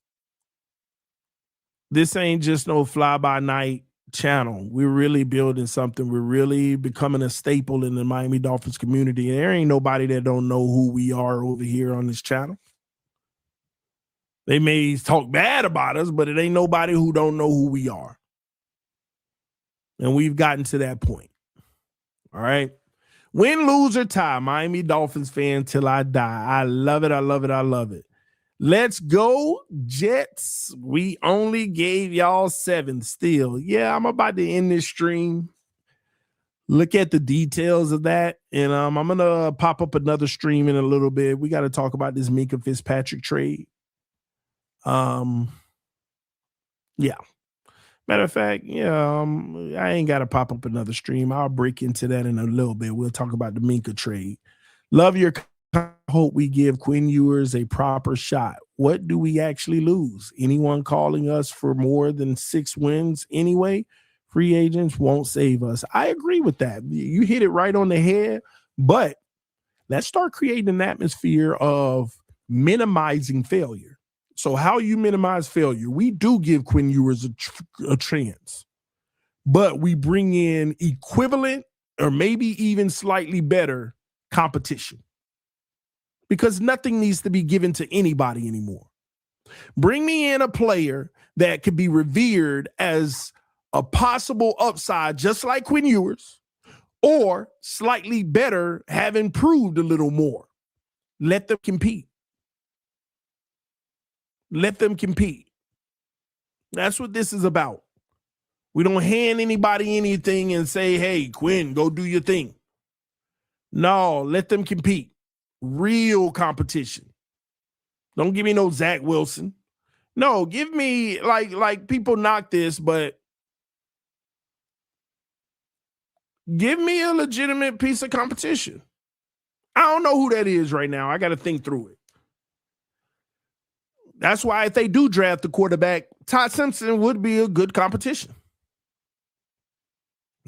this ain't just no fly-by-night channel. We're really building something. We're really becoming a staple in the Miami Dolphins community. There ain't nobody that don't know who we are over here on this channel. They may talk bad about us, but it ain't nobody who don't know who we are. And we've gotten to that point. All right. Win, lose, or tie, Miami Dolphins fan till I die. I love it. I love it. I love it. Let's go, Jets. We only gave y'all 7 still. Yeah, I'm about to end this stream. Look at the details of that. And I'm going to pop up another stream in a little bit. We got to talk about this Minkah Fitzpatrick trade. Yeah. Matter of fact, I ain't got to pop up another stream. I'll break into that in a little bit. We'll talk about the Minkah trade. Love your hope we give Quinn Ewers a proper shot. What do we actually lose? Anyone calling us for more than 6 wins anyway? Free agents won't save us. I agree with that. You hit it right on the head, but let's start creating an atmosphere of minimizing failure. So how you minimize failure? We do give Quinn Ewers a chance, but we bring in equivalent or maybe even slightly better competition because nothing needs to be given to anybody anymore. Bring me in a player that could be revered as a possible upside, just like Quinn Ewers, or slightly better, have improved a little more. Let them compete. Let them compete. That's what this is about. We don't hand anybody anything and say, hey, Quinn, go do your thing. No, let them compete. Real competition. Don't give me no Zach Wilson. No, give me, like people knock this, but give me a legitimate piece of competition. I don't know who that is right now. I got to think through it. That's why if they do draft the quarterback, Todd Simpson would be a good competition.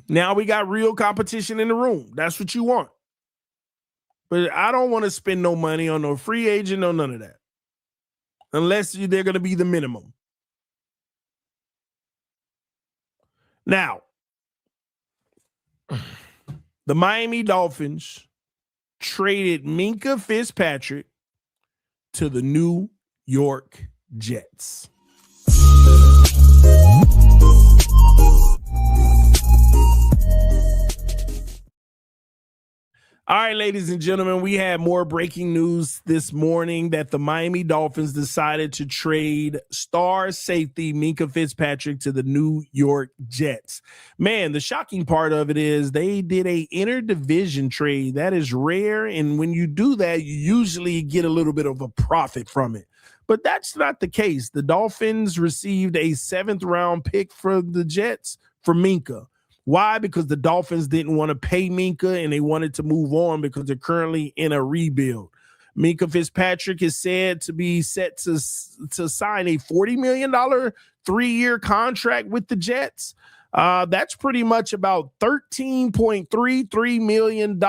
Now we got real competition in the room. That's what you want. But I don't want to spend no money on no free agent or none of that. Unless they're going to be the minimum. Now, the Miami Dolphins traded Minkah Fitzpatrick to the New York Jets. All right, ladies and gentlemen, we had more breaking news this morning that the Miami Dolphins decided to trade star safety Minkah Fitzpatrick to the New York Jets. Man, the shocking part of it is they did a interdivision trade. That is rare, and when you do that, you usually get a little bit of a profit from it. But that's not the case. The Dolphins received a 7th-round pick for the Jets for Minkah. Why? Because the Dolphins didn't want to pay Minkah and they wanted to move on because they're currently in a rebuild. Minkah Fitzpatrick is said to be set to sign a $40 million 3-year contract with the Jets. That's pretty much about $13.33 million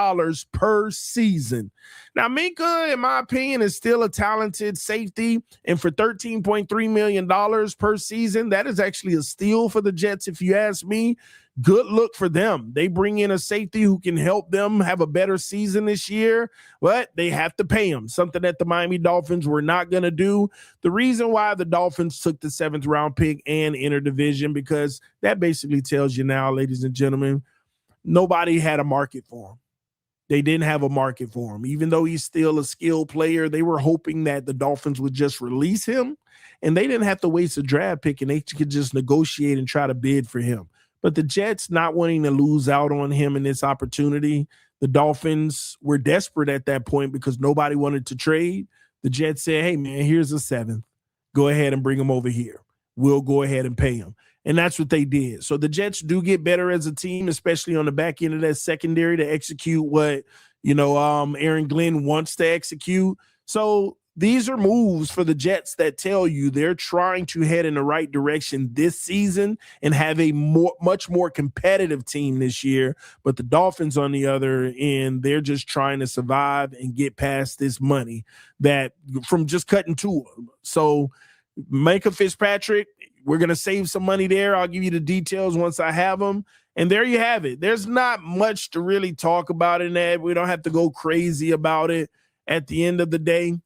per season. Now, Minkah, in my opinion, is still a talented safety. And for $13.3 million per season, that is actually a steal for the Jets, if you ask me. Good look for them. They bring in a safety who can help them have a better season this year, but they have to pay him, something that the Miami Dolphins were not going to do. The reason why the Dolphins took the 7th-round pick and interdivision, because that basically tells you now, ladies and gentlemen, nobody had a market for him. They didn't have a market for him. Even though he's still a skilled player, they were hoping that the Dolphins would just release him, and they didn't have to waste a draft pick, and they could just negotiate and try to bid for him. But the Jets not wanting to lose out on him in this opportunity, the Dolphins were desperate at that point because nobody wanted to trade. The Jets said, hey, man, here's a 7th. Go ahead and bring him over here. We'll go ahead and pay him. And that's what they did. So the Jets do get better as a team, especially on the back end of that secondary to execute what, Aaron Glenn wants to execute. So these are moves for the Jets that tell you they're trying to head in the right direction this season and have a much more competitive team this year. But the Dolphins, on the other end, they're just trying to survive and get past this money that from just cutting to them. So Minkah Fitzpatrick, we're going to save some money there. I'll give you the details once I have them. And there you have it. There's not much to really talk about in that. We don't have to go crazy about it. At the end of the day,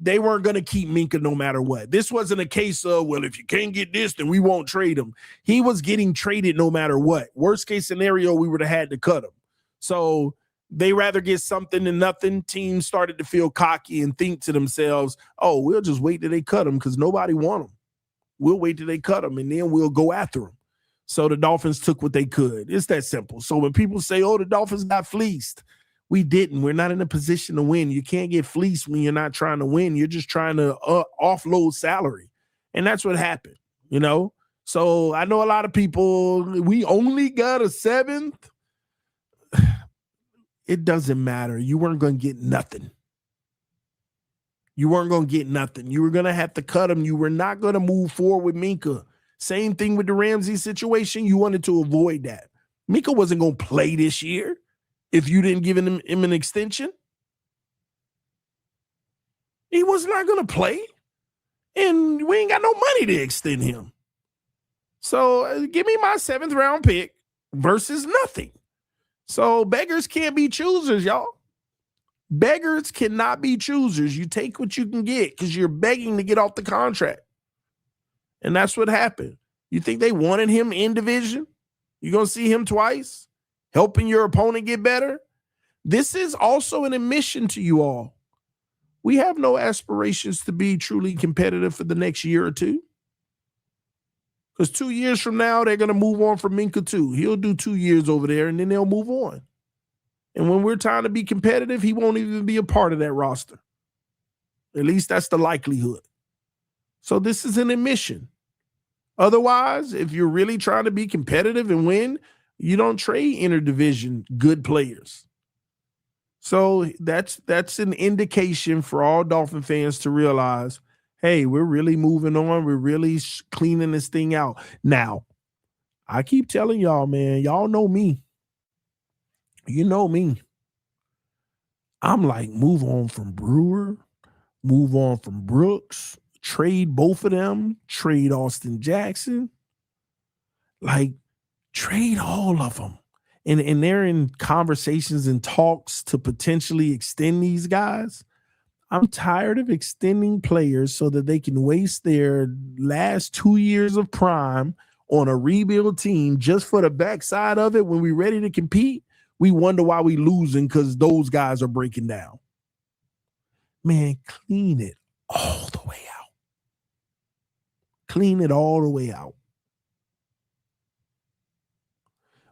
they weren't going to keep Minkah no matter what. This wasn't a case of, well, if you can't get this, then we won't trade him. He was getting traded no matter what. Worst case scenario, we would have had to cut him. So they rather get something than nothing. Teams started to feel cocky and think to themselves, oh, we'll just wait till they cut them because nobody want them. We'll wait till they cut them, and then we'll go after them. So the Dolphins took what they could. It's that simple. So when people say, oh, the Dolphins got fleeced, we didn't. We're not in a position to win. You can't get fleeced when you're not trying to win. You're just trying to offload salary. And that's what happened, you know? So I know a lot of people, we only got a 7th. It doesn't matter. You weren't going to get nothing. You weren't going to get nothing. You were going to have to cut him. You were not going to move forward with Minka. Same thing with the Ramsey situation. You wanted to avoid that. Minka wasn't going to play this year if you didn't give him an extension. He was not going to play. And we ain't got no money to extend him. So give me my 7th round pick versus nothing. So beggars can't be choosers, y'all. Beggars cannot be choosers. You take what you can get because you're begging to get off the contract. And that's what happened. You think they wanted him in division? You're going to see him twice, helping your opponent get better? This is also an admission to you all. We have no aspirations to be truly competitive for the next year or two. Because 2 years from now, they're going to move on from Minka too. He'll do 2 years over there, and then they'll move on. And when we're trying to be competitive, he won't even be a part of that roster. At least that's the likelihood. So this is an admission. Otherwise, if you're really trying to be competitive and win, you don't trade interdivision good players. So that's an indication for all Dolphin fans to realize, hey, we're really moving on. We're really cleaning this thing out. Now, I keep telling y'all, man, y'all know me. You know me. I'm like, move on from Brewer, move on from Brooks, trade both of them, trade Austin Jackson. Like, trade all of them. And they're in conversations and talks to potentially extend these guys. I'm tired of extending players so that they can waste their last 2 years of prime on a rebuild team just for the backside of it. When we're ready to compete, we wonder why we losing because those guys are breaking down. Man, clean it all the way out. Clean it all the way out.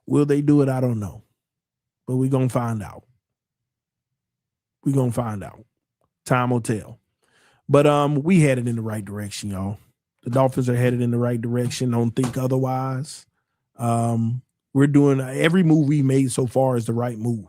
Will they do it? I don't know. But we're going to find out. We're going to find out. Time will tell. But we headed in the right direction, y'all. The Dolphins are headed in the right direction. Don't think otherwise. We're doing every move we made so far is the right move.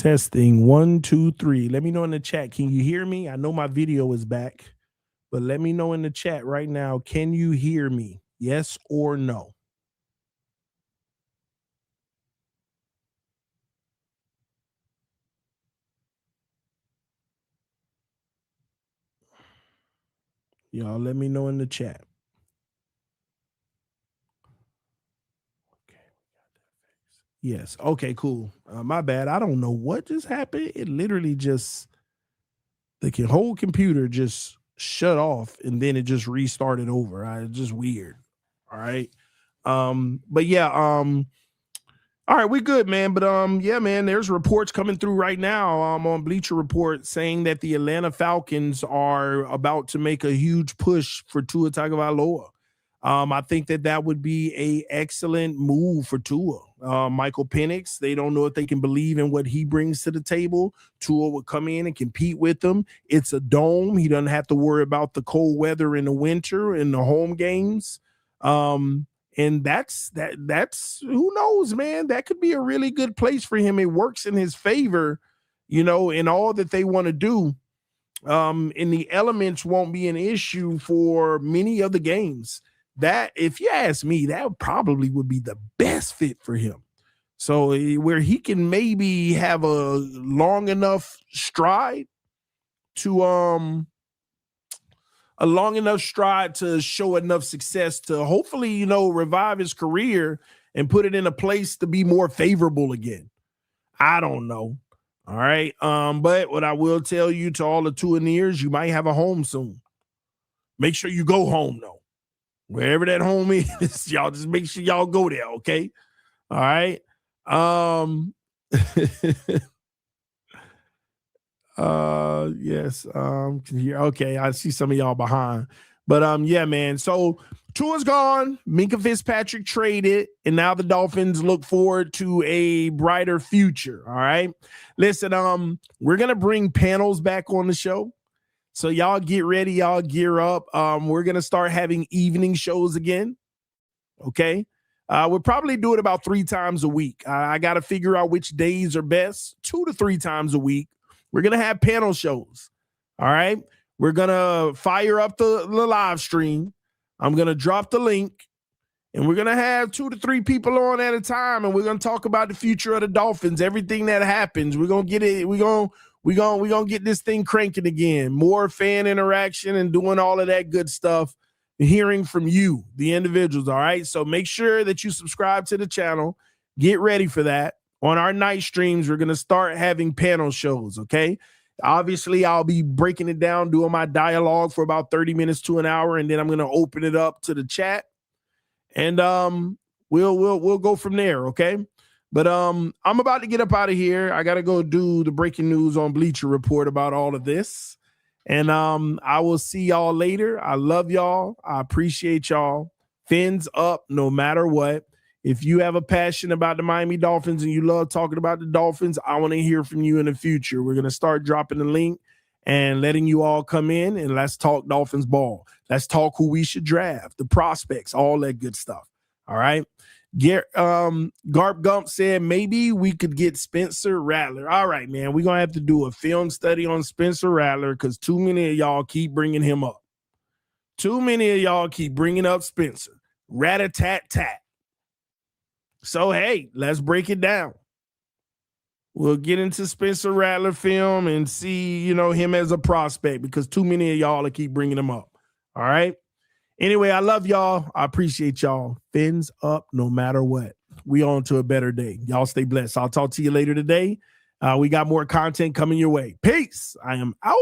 Testing 1, 2, 3. Let me know in the chat. Can you hear me? I know my video is back, but let me know in the chat right now. Can you hear me? Yes or no? Y'all let me know in the chat. Yes. Okay, cool. My bad. I don't know what just happened. It literally just, the whole computer just shut off and then it just restarted over. It's just weird. All right. But yeah, all right, we good, man. But yeah, man, there's reports coming through right now on Bleacher Report saying that the Atlanta Falcons are about to make a huge push for Tua Tagovailoa. I think that would be a excellent move for Tua. Michael Penix, they don't know if they can believe in what he brings to the table. Tua would come in and compete with them. It's a dome. He doesn't have to worry about the cold weather in the winter in the home games. And that's who knows, man. That could be a really good place for him. It works in his favor, in all that they want to do. And the elements won't be an issue for many of the games. That, if you ask me, that probably would be the best fit for him. So where he can maybe have a long enough stride to show enough success to hopefully, revive his career and put it in a place to be more favorable again. I don't know. All right. But what I will tell you, to all the Tuaneers, you might have a home soon. Make sure you go home, though. Wherever that home is, y'all just make sure y'all go there, okay? All right. Yes. Okay, I see some of y'all behind. But yeah, man. So Tua's gone. Minkah Fitzpatrick traded, and now the Dolphins look forward to a brighter future. All right. Listen, we're gonna bring panels back on the show. So y'all get ready, y'all gear up. We're gonna start having evening shows again. Okay. We'll probably do it about 3 times a week. I got to figure out which days are best. 2 to 3 times a week. We're going to have panel shows. All right. We're going to fire up the live stream. I'm going to drop the link, and we're going to have 2 to 3 people on at a time. And we're going to talk about the future of the Dolphins, everything that happens. We're going to get it. We're going to get this thing cranking again. More fan interaction and doing all of that good stuff. Hearing from you, the individuals. All right. So make sure that you subscribe to the channel. Get ready for that. On our night streams, we're going to start having panel shows. Okay. Obviously, I'll be breaking it down, doing my dialogue for about 30 minutes to an hour, and then I'm going to open it up to the chat, and we'll go from there. Okay. But I'm about to get up out of here. I got to go do the breaking news on Bleacher Report about all of this. And I will see y'all later. I love y'all. I appreciate y'all. Fins up no matter what. If you have a passion about the Miami Dolphins and you love talking about the Dolphins, I want to hear from you in the future. We're going to start dropping the link and letting you all come in, and let's talk Dolphins ball. Let's talk who we should draft, the prospects, all that good stuff. All right. Garp Gump said maybe we could get Spencer Rattler. All right, man. We're going to have to do a film study on Spencer Rattler because too many of y'all keep bringing him up. Too many of y'all keep bringing up Spencer. Rat-a-tat-tat. So, hey, let's break it down. We'll get into Spencer Rattler film and see, him as a prospect because too many of y'all keep bringing him up. All right. Anyway, I love y'all. I appreciate y'all. Fins up no matter what. We on to a better day. Y'all stay blessed. I'll talk to you later today. We got more content coming your way. Peace. I am out.